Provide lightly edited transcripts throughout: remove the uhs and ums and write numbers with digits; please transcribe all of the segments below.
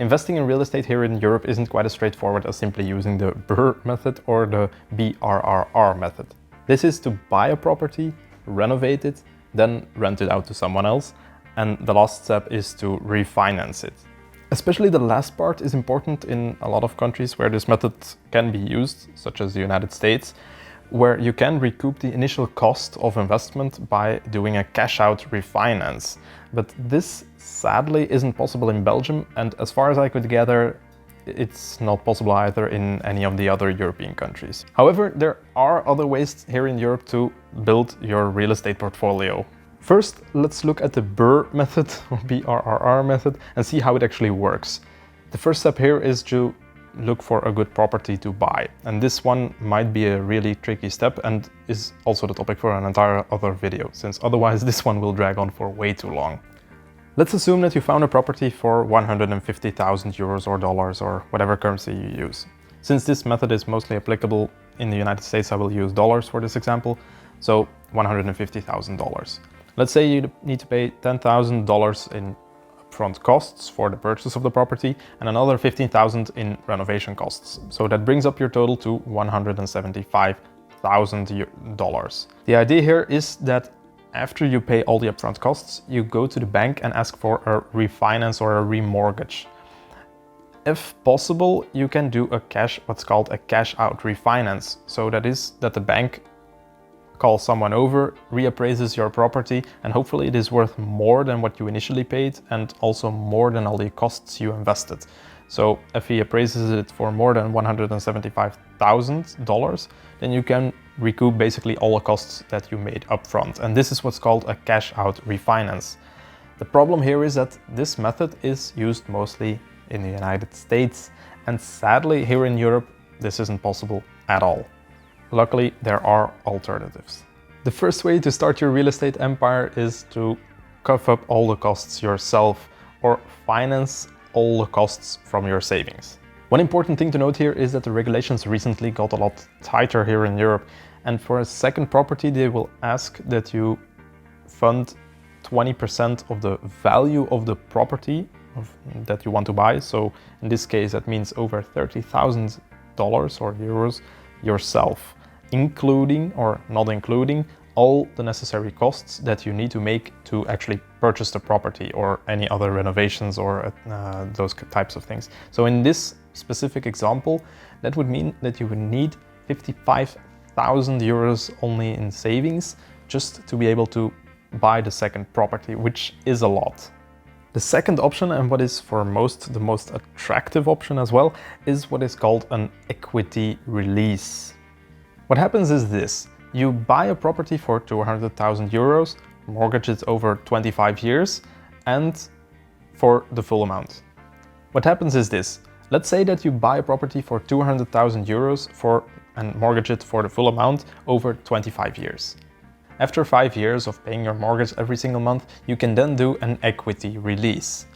Investing in real estate here in Europe isn't quite as straightforward as simply using the BRRRR method or the BRRRR method. This is to buy a property, renovate it, then rent it out to someone else, and the last step is to refinance it. Especially the last part is important in a lot of countries where this method can be used, such as the United States, where you can recoup the initial cost of investment by doing a cash-out refinance. But this sadly isn't possible in Belgium, and as far as I could gather, it's not possible either in any of the other European countries. However, there are other ways here in Europe to build your real estate portfolio. First, let's look at the BRRRR method, or BRRRR method, and see how it actually works. The first step here is to look for a good property to buy. And this one might be a really tricky step and is also the topic for an entire other video, since otherwise this one will drag on for way too long. Let's assume that you found a property for 150,000 euros or dollars or whatever currency you use. Since this method is mostly applicable in the United States, I will use dollars for this example, so $150,000. Let's say you need to pay $10,000 in upfront costs for the purchase of the property and another $15,000 in renovation costs. So that brings up your total to $175,000. The idea here is that after you pay all the upfront costs, you go to the bank and ask for a refinance or a remortgage. If possible, you can do what's called a cash-out refinance. So that is that the bank calls someone over, reappraises your property, and hopefully it is worth more than what you initially paid and also more than all the costs you invested. So if he appraises it for more than $175,000, then you can recoup basically all the costs that you made upfront. And this is what's called a cash-out refinance. The problem here is that this method is used mostly in the United States, and sadly here in Europe this isn't possible at all. Luckily, there are alternatives. The first way to start your real estate empire is to cough up all the costs yourself or finance all the costs from your savings. One important thing to note here is that the regulations recently got a lot tighter here in Europe, and for a second property they will ask that you fund 20% of the value of the property that you want to buy. So in this case that means over $30,000 or euros yourself, including or not including all the necessary costs that you need to make to actually purchase the property or any other renovations or those types of things. So in this specific example, that would mean that you would need 55,000 euros only in savings just to be able to buy the second property, which is a lot. The second option, and what is for most the most attractive option as well, is what is called an equity release. What happens is this: you buy a property for 200,000 euros, mortgage it over 25 years, and for the full amount. What happens is this: let's say that you buy a property for 200,000 euros and mortgage it for the full amount over 25 years. After 5 years of paying your mortgage every single month, you can then do an equity release.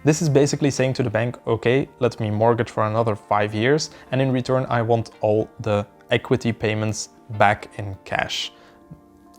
This is basically saying to the bank, okay, let me mortgage for another 5 years, and in return I want all the equity payments back in cash.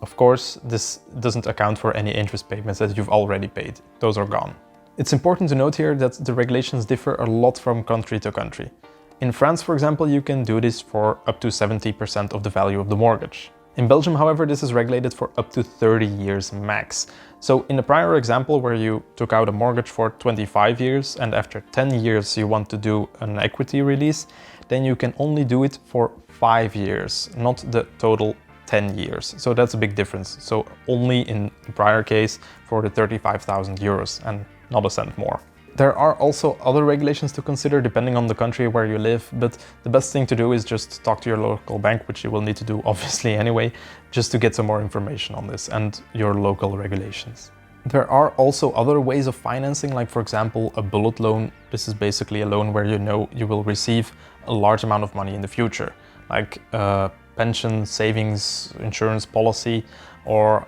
Of course, this doesn't account for any interest payments that you've already paid. Those are gone. It's important to note here that the regulations differ a lot from country to country. In France, for example, you can do this for up to 70% of the value of the mortgage. In Belgium, however, this is regulated for up to 30 years max. So in the prior example where you took out a mortgage for 25 years and after 10 years you want to do an equity release, then you can only do it for 5 years, not the total 10 years. So that's a big difference. So only in the prior case for the 35,000 euros and not a cent more. There are also other regulations to consider depending on the country where you live, but the best thing to do is just talk to your local bank, which you will need to do obviously anyway, just to get some more information on this and your local regulations. There are also other ways of financing, like for example a bullet loan. This is basically a loan where you know you will receive a large amount of money in the future, like a pension, savings, insurance policy, or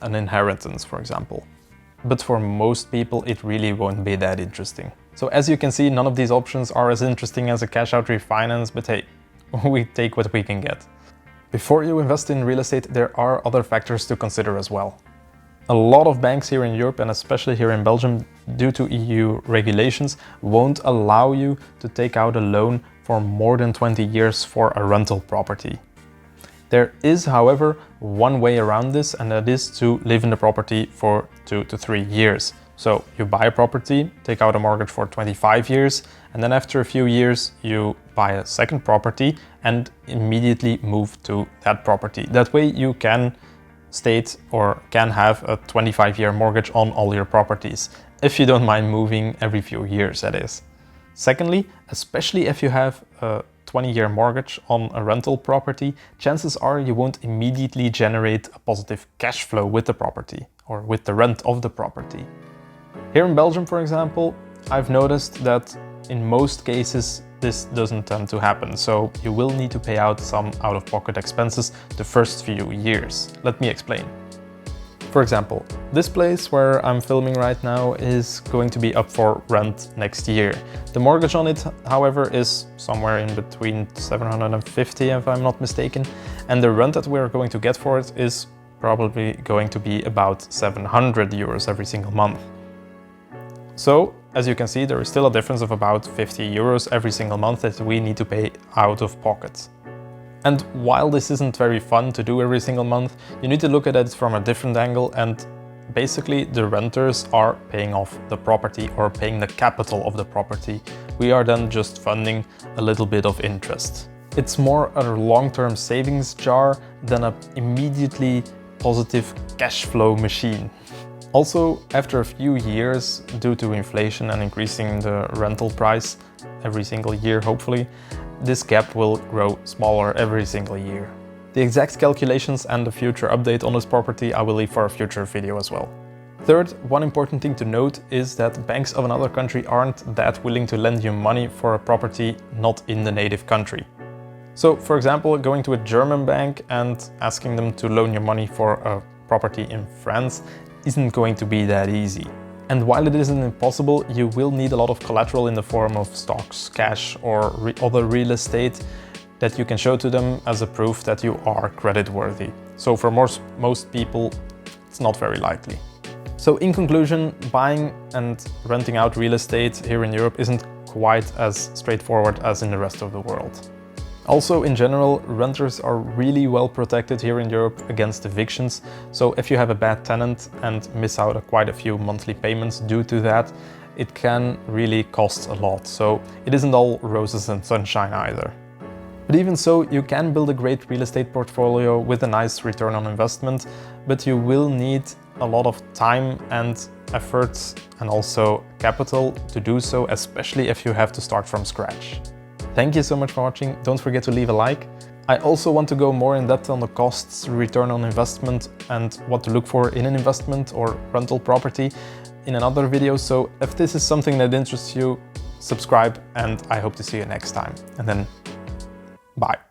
an inheritance, for example. But for most people it really won't be that interesting. So as you can see, none of these options are as interesting as a cash-out refinance, but hey, we take what we can get. Before you invest in real estate, there are other factors to consider as well. A lot of banks here in Europe, and especially here in Belgium, due to EU regulations, won't allow you to take out a loan for more than 20 years for a rental property. There is, however, one way around this, and that is to live in the property for 2 to 3 years. So you buy a property, take out a mortgage for 25 years, and then after a few years you buy a second property and immediately move to that property. That way you can state or can have a 25-year mortgage on all your properties, if you don't mind moving every few years, that is. Secondly, especially if you have a 20-year mortgage on a rental property, chances are you won't immediately generate a positive cash flow with the property or with the rent of the property. Here in Belgium, for example, I've noticed that in most cases this doesn't tend to happen, so you will need to pay out some out-of-pocket expenses the first few years. Let me explain. For example, this place where I'm filming right now is going to be up for rent next year. The mortgage on it, however, is somewhere in between 750 if I'm not mistaken, and the rent that we're going to get for it is probably going to be about 700 euros every single month. So, as you can see, there is still a difference of about 50 euros every single month that we need to pay out of pocket. And while this isn't very fun to do every single month, you need to look at it from a different angle, and basically the renters are paying off the property or paying the capital of the property. We are then just funding a little bit of interest. It's more a long-term savings jar than an immediately positive cash flow machine. Also, after a few years, due to inflation and increasing the rental price every single year, hopefully, this gap will grow smaller every single year. The exact calculations and the future update on this property I will leave for a future video as well. Third, one important thing to note is that banks of another country aren't that willing to lend you money for a property not in the native country. So, for example, going to a German bank and asking them to loan you money for a property in France isn't going to be that easy. And while it isn't impossible, you will need a lot of collateral in the form of stocks, cash, or other real estate that you can show to them as a proof that you are creditworthy. So for most people, it's not very likely. So in conclusion, buying and renting out real estate here in Europe isn't quite as straightforward as in the rest of the world. Also, in general, renters are really well protected here in Europe against evictions, so if you have a bad tenant and miss out on quite a few monthly payments due to that, it can really cost a lot, so it isn't all roses and sunshine either. But even so, you can build a great real estate portfolio with a nice return on investment, but you will need a lot of time and efforts and also capital to do so, especially if you have to start from scratch. Thank you so much for watching. Don't forget to leave a like. I also want to go more in depth on the costs, return on investment, and what to look for in an investment or rental property in another video. So if this is something that interests you, subscribe, and I hope to see you next time. And then, bye.